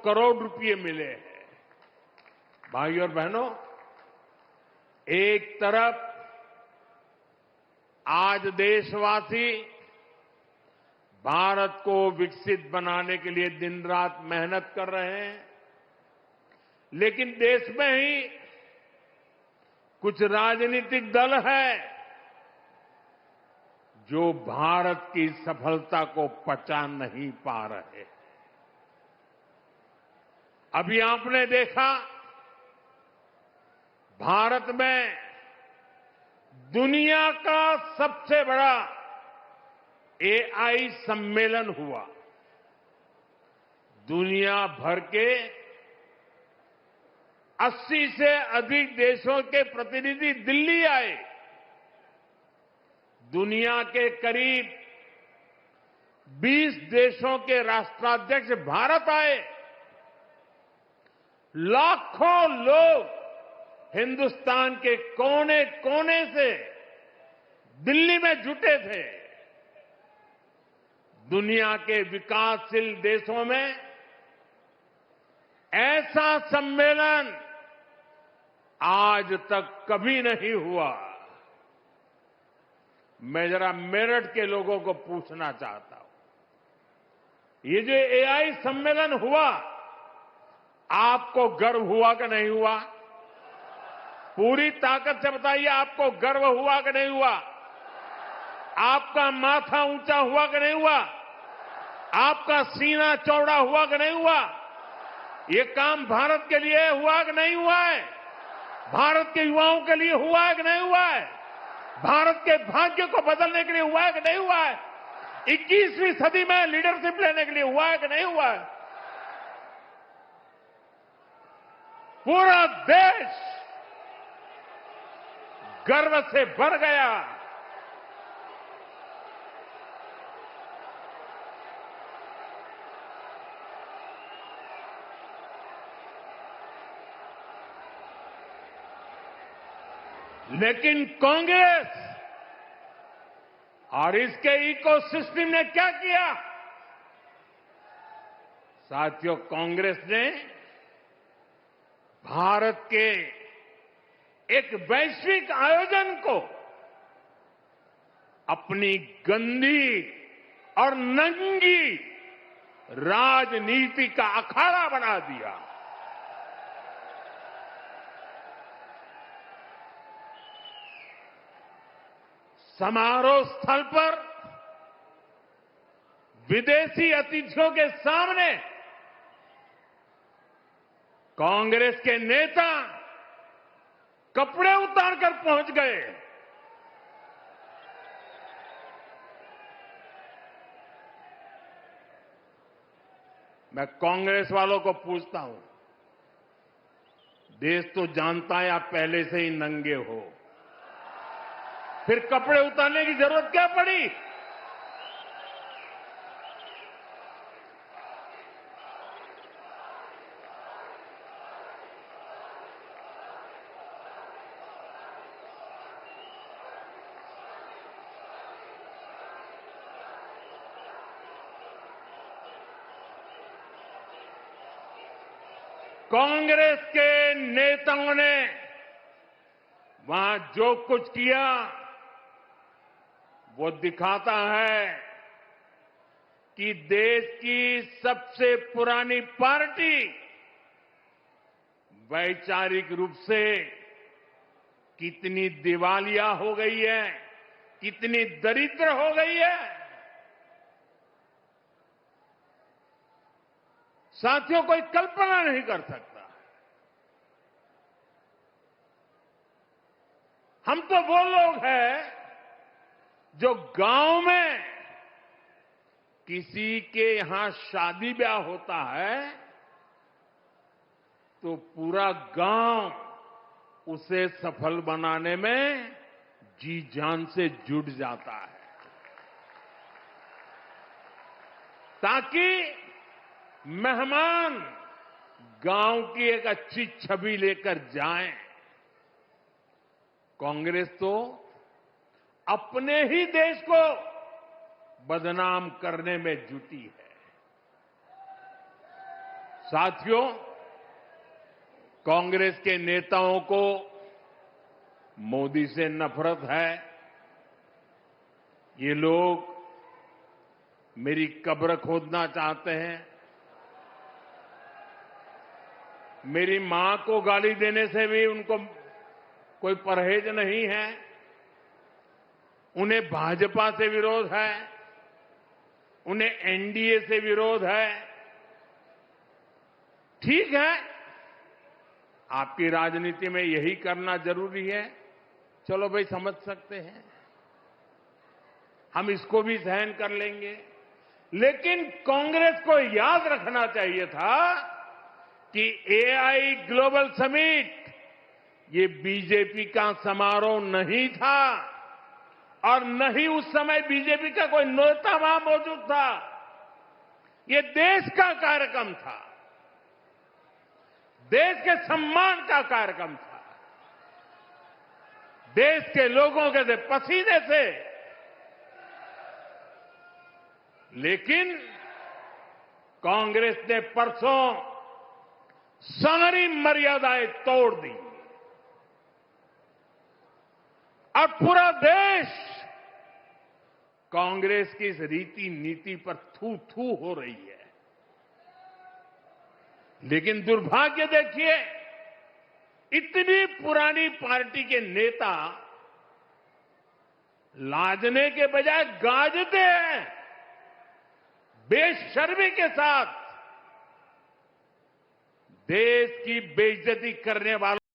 करोड़ रुपए मिले हैं। भाइयों और बहनों, एक तरफ आज देशवासी भारत को विकसित बनाने के लिए दिन रात मेहनत कर रहे हैं, लेकिन देश में ही कुछ राजनीतिक दल है जो भारत की सफलता को पचा नहीं पा रहे। अभी आपने देखा, भारत में दुनिया का सबसे बड़ा एआई सम्मेलन हुआ। दुनिया भर के 80 से अधिक देशों के प्रतिनिधि दिल्ली आए। दुनिया के करीब 20 देशों के राष्ट्राध्यक्ष भारत आए। लाखों लोग हिंदुस्तान के कोने कोने से दिल्ली में जुटे थे। दुनिया के विकासशील देशों में ऐसा सम्मेलन आज तक कभी नहीं हुआ। मैं जरा मेरठ के लोगों को पूछना चाहता हूं, ये जो एआई सम्मेलन हुआ, आपको गर्व हुआ कि नहीं हुआ? पूरी ताकत से बताइए, आपको गर्व हुआ कि नहीं हुआ? आपका माथा ऊंचा हुआ कि नहीं हुआ? आपका सीना चौड़ा हुआ कि नहीं हुआ? ये काम भारत के लिए हुआ कि नहीं हुआ है? भारत के युवाओं के लिए हुआ है कि नहीं हुआ है? भारत के भाग्य को बदलने के लिए हुआ है कि नहीं हुआ है? 21वीं सदी में लीडरशिप लेने के लिए हुआ है कि नहीं हुआ है? पूरा देश गर्व से भर गया। लेकिन कांग्रेस और इसके इकोसिस्टम ने क्या किया? साथियों, कांग्रेस ने भारत के एक वैश्विक आयोजन को अपनी गंदी और नंगी राजनीति का अखाड़ा बना दिया। समारोह स्थल पर विदेशी अतिथियों के सामने कांग्रेस के नेता कपड़े उतारकर पहुंच गए। मैं कांग्रेस वालों को पूछता हूं, देश तो जानता है आप पहले से ही नंगे हो, फिर कपड़े उतारने की जरूरत क्या पड़ी? कांग्रेस के नेताओं ने वहां जो कुछ किया वो दिखाता है कि देश की सबसे पुरानी पार्टी वैचारिक रूप से कितनी दिवालिया हो गई है, कितनी दरिद्र हो गई है। साथियों, कोई कल्पना नहीं कर सकता। हम तो वो लोग हैं जो गांव में किसी के यहां शादी ब्याह होता है तो पूरा गांव उसे सफल बनाने में जी जान से जुट जाता है, ताकि मेहमान गांव की एक अच्छी छवि लेकर जाएं। कांग्रेस तो अपने ही देश को बदनाम करने में जुटी है। साथियों, कांग्रेस के नेताओं को मोदी से नफरत है। ये लोग मेरी कब्र खोदना चाहते हैं। मेरी मां को गाली देने से भी उनको कोई परहेज नहीं है। उन्हें भाजपा से विरोध है, उन्हें एनडीए से विरोध है। ठीक है, आपकी राजनीति में यही करना जरूरी है, चलो भाई समझ सकते हैं, हम इसको भी सहन कर लेंगे। लेकिन कांग्रेस को याद रखना चाहिए था कि एआई ग्लोबल समिट ये बीजेपी का समारोह नहीं था और न ही उस समय बीजेपी का कोई नेता वहां मौजूद था। ये देश का कार्यक्रम था, देश के सम्मान का कार्यक्रम था, देश के लोगों के पसीने से। लेकिन कांग्रेस ने परसों सारी मर्यादाएं तोड़ दी और पूरा देश कांग्रेस की इस रीति नीति पर थू थू हो रही है। लेकिन दुर्भाग्य देखिए, इतनी पुरानी पार्टी के नेता लाजने के बजाय गाजते हैं, बेशर्मी के साथ देश की बेइज्जती करने वालों